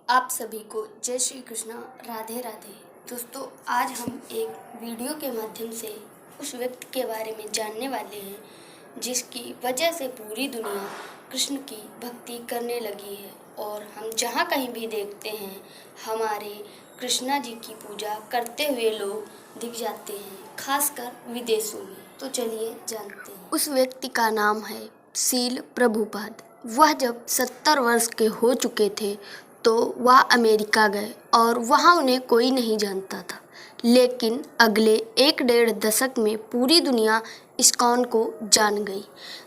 आप सभी को जय श्री कृष्णा, राधे राधे। दोस्तों, आज हम एक वीडियो के माध्यम से उस व्यक्ति के बारे में जानने वाले हैं जिसकी वजह से पूरी दुनिया कृष्ण की भक्ति करने लगी है और हम जहाँ कहीं भी देखते हैं हमारे कृष्णा जी की पूजा करते हुए लोग दिख जाते हैं, खासकर विदेशों में। तो चलिए जानते हैं। उस व्यक्ति का नाम है शील प्रभुपाद। वह जब 70 वर्ष के हो चुके थे तो वह अमेरिका गए और वहाँ उन्हें कोई नहीं जानता था। लेकिन अगले 1-1.5 दशक में पूरी दुनिया इस्कॉन को जान गई।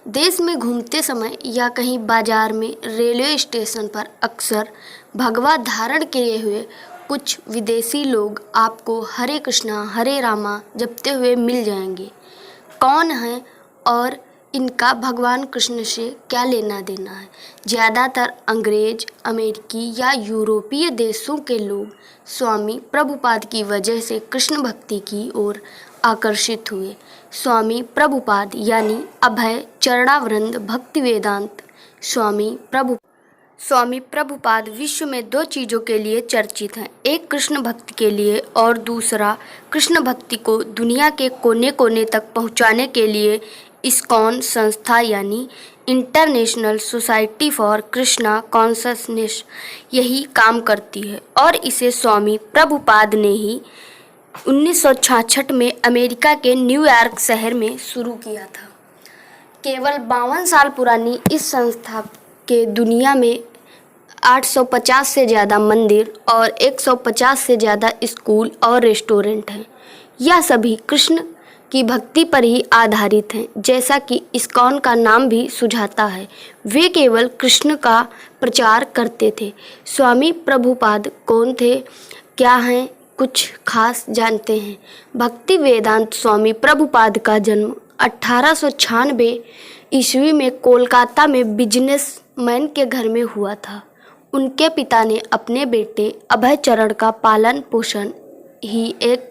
देश में घूमते समय या कहीं बाजार में, रेलवे स्टेशन पर अक्सर भगवा धारण किए हुए कुछ विदेशी लोग आपको हरे कृष्णा हरे रामा जपते हुए मिल जाएंगे। कौन है और इनका भगवान कृष्ण से क्या लेना देना है? ज़्यादातर अंग्रेज, अमेरिकी या यूरोपीय देशों के लोग स्वामी प्रभुपाद की वजह से कृष्ण भक्ति की ओर आकर्षित हुए। स्वामी प्रभुपाद यानी अभय चरणावृंद भक्ति वेदांत स्वामी प्रभुपाद विश्व में 2 चीज़ों के लिए चर्चित हैं। एक कृष्ण भक्ति के लिए और दूसरा कृष्ण भक्ति को दुनिया के कोने कोने तक पहुंचाने के लिए इस्कॉन संस्था यानी international society for Krishna consciousness यही काम करती है और इसे स्वामी प्रभुपाद ने ही 1966 में अमेरिका के न्यूयॉर्क शहर में शुरू किया था। केवल 52 साल पुरानी इस संस्था के दुनिया में 850 से ज़्यादा मंदिर और 150 से ज़्यादा स्कूल और रेस्टोरेंट हैं। यह सभी कृष्ण की भक्ति पर ही आधारित हैं, जैसा कि इस्कॉन का नाम भी सुझाता है। वे केवल कृष्ण का प्रचार करते थे। स्वामी प्रभुपाद कौन थे, क्या हैं, कुछ खास जानते हैं। भक्ति वेदांत स्वामी प्रभुपाद का जन्म 1896 ईस्वी में कोलकाता में बिजनेसमैन के घर में हुआ था। उनके पिता ने अपने बेटे अभय चरण का पालन पोषण ही एक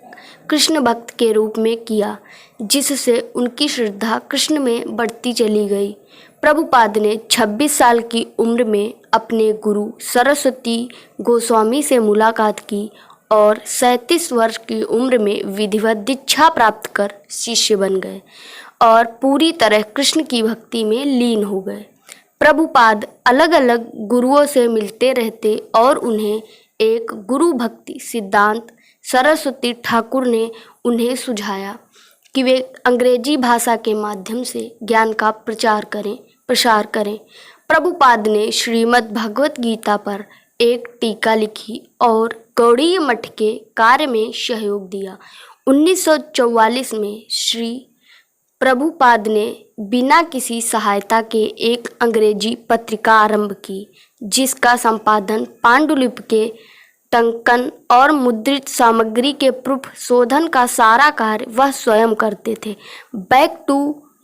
कृष्ण भक्त के रूप में किया, जिससे उनकी श्रद्धा कृष्ण में बढ़ती चली गई। प्रभुपाद ने 26 साल की उम्र में अपने गुरु सरस्वती गोस्वामी से मुलाकात की और 37 वर्ष की उम्र में विधिवत दीक्षा प्राप्त कर शिष्य बन गए और पूरी तरह कृष्ण की भक्ति में लीन हो गए। प्रभुपाद अलग अलग गुरुओं से मिलते रहते और उन्हें एक गुरु भक्ति सिद्धांत सरस्वती ठाकुर ने उन्हें सुझाया कि वे अंग्रेजी भाषा के माध्यम से ज्ञान का प्रसार करें। प्रभुपाद ने श्रीमद् भगवत गीता पर एक टीका लिखी और गौड़ीय मठ के कार्य में सहयोग दिया। 1944 में श्री प्रभुपाद ने बिना किसी सहायता के एक अंग्रेजी पत्रिका आरंभ की, जिसका संपादन पांडुलिपि के टंकन और मुद्रित सामग्री के प्रूफ शोधन का सारा कार्य वह स्वयं करते थे। बैक टू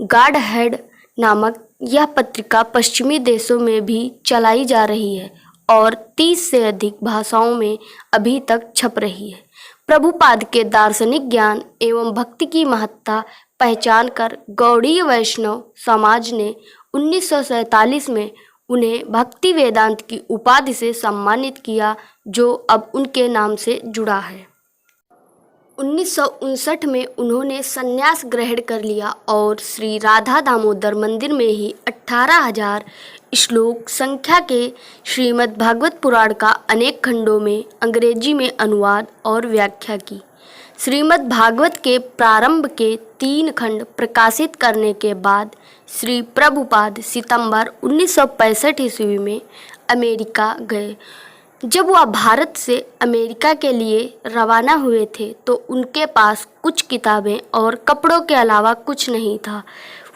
गॉड हेड नामक यह पत्रिका पश्चिमी देशों में भी चलाई जा रही है और 30 से अधिक भाषाओं में अभी तक छप रही है। प्रभुपाद के दार्शनिक ज्ञान एवं भक्ति की महत्ता पहचान कर गौड़ीय वैष्णव समाज ने 1947 में उन्हें भक्ति वेदांत की उपाधि से सम्मानित किया, जो अब उनके नाम से जुड़ा है। 1959 में उन्होंने संन्यास ग्रहण कर लिया और श्री राधा दामोदर मंदिर में ही 18,000 श्लोक संख्या के श्रीमद् भागवत पुराण का अनेक खंडों में अंग्रेजी में अनुवाद और व्याख्या की। श्रीमद् भागवत के प्रारंभ के 3 खंड प्रकाशित करने के बाद श्री प्रभुपाद सितंबर 1965 ईस्वी में अमेरिका गए। जब वह भारत से अमेरिका के लिए रवाना हुए थे तो उनके पास कुछ किताबें और कपड़ों के अलावा कुछ नहीं था।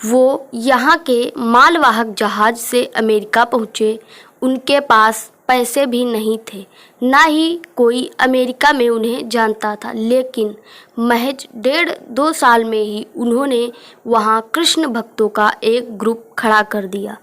वो यहाँ के मालवाहक जहाज से अमेरिका पहुँचे। उनके पास पैसे भी नहीं थे, ना ही कोई अमेरिका में उन्हें जानता था, लेकिन महज 1.5-2 साल में ही उन्होंने वहाँ कृष्ण भक्तों का एक ग्रुप खड़ा कर दिया।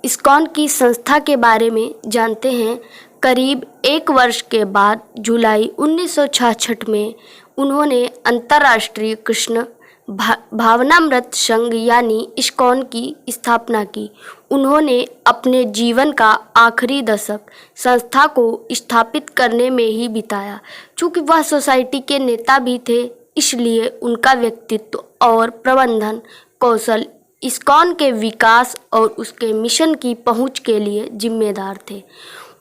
इस्कॉन की संस्था के बारे में जानते हैं। करीब 1 वर्ष के बाद जुलाई 1966 में उन्होंने अंतर्राष्ट्रीय कृष्ण भावनामृत संघ यानी इस्कॉन की स्थापना की। उन्होंने अपने जीवन का आखिरी दशक संस्था को स्थापित करने में ही बिताया। चूँकि वह सोसाइटी के नेता भी थे, इसलिए उनका व्यक्तित्व और प्रबंधन कौशल इस्कॉन के विकास और उसके मिशन की पहुंच के लिए जिम्मेदार थे।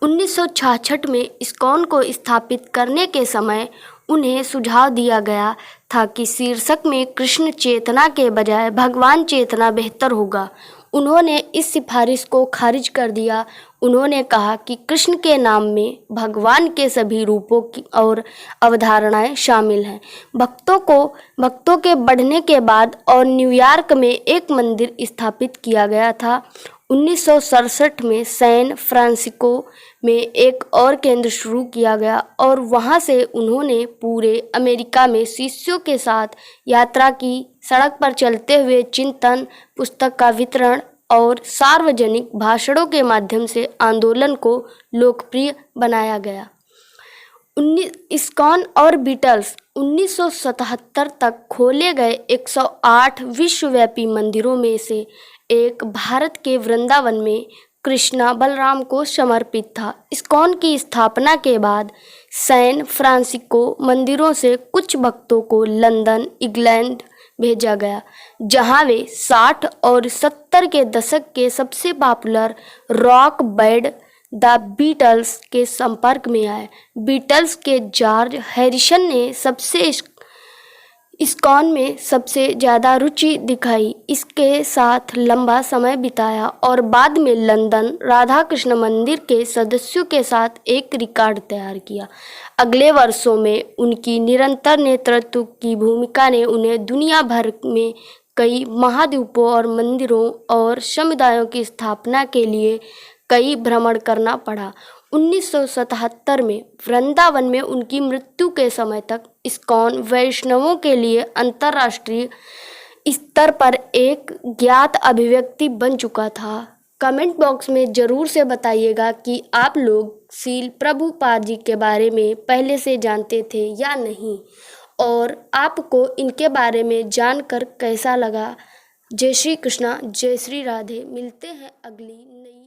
1966 में इस्कॉन को स्थापित करने के समय उन्हें सुझाव दिया गया था कि शीर्षक में कृष्ण चेतना के बजाय भगवान चेतना बेहतर होगा। उन्होंने इस सिफारिश को खारिज कर दिया। उन्होंने कहा कि कृष्ण के नाम में भगवान के सभी रूपों की और अवधारणाएं शामिल हैं। भक्तों के बढ़ने के बाद और न्यूयॉर्क में एक मंदिर स्थापित किया गया था। 1967 में सैन फ्रांसिस्को में एक और केंद्र शुरू किया गया और वहां से उन्होंने पूरे अमेरिका में शिष्यों के साथ यात्रा की। सड़क पर चलते हुए चिंतन, पुस्तक का वितरण और सार्वजनिक भाषणों के माध्यम से आंदोलन को लोकप्रिय बनाया गया। इस्कॉन और बीटल्स 1977 तक खोले गए 108 विश्वव्यापी मंदिरों में से एक भारत के वृंदावन में कृष्णा बलराम को समर्पित था। इस्कॉन की स्थापना के बाद सैन फ्रांसिस्को मंदिरों से कुछ भक्तों को लंदन, इंग्लैंड भेजा गया, जहां वे 60 और 70 के दशक के सबसे popular rock band the Beatles के संपर्क में आए। बीटल्स के जॉर्ज हैरिसन ने इस्कॉन में सबसे ज़्यादा रुचि दिखाई, इसके साथ लंबा समय बिताया और बाद में लंदन राधा कृष्ण मंदिर के सदस्यों के साथ एक रिकॉर्ड तैयार किया। अगले वर्षों में उनकी निरंतर नेतृत्व की भूमिका ने उन्हें दुनिया भर में कई महाद्वीपों और मंदिरों और समुदायों की स्थापना के लिए कई भ्रमण करना पड़ा। 1977 में वृंदावन में उनकी मृत्यु के समय तक इस्कॉन वैष्णवों के लिए अंतर्राष्ट्रीय स्तर पर एक ज्ञात अभिव्यक्ति बन चुका था। कमेंट बॉक्स में ज़रूर से बताइएगा कि आप लोग श्रील प्रभुपाद जी के बारे में पहले से जानते थे या नहीं, और आपको इनके बारे में जानकर कैसा लगा। जय श्री कृष्णा, जय श्री राधे। मिलते हैं अगली नई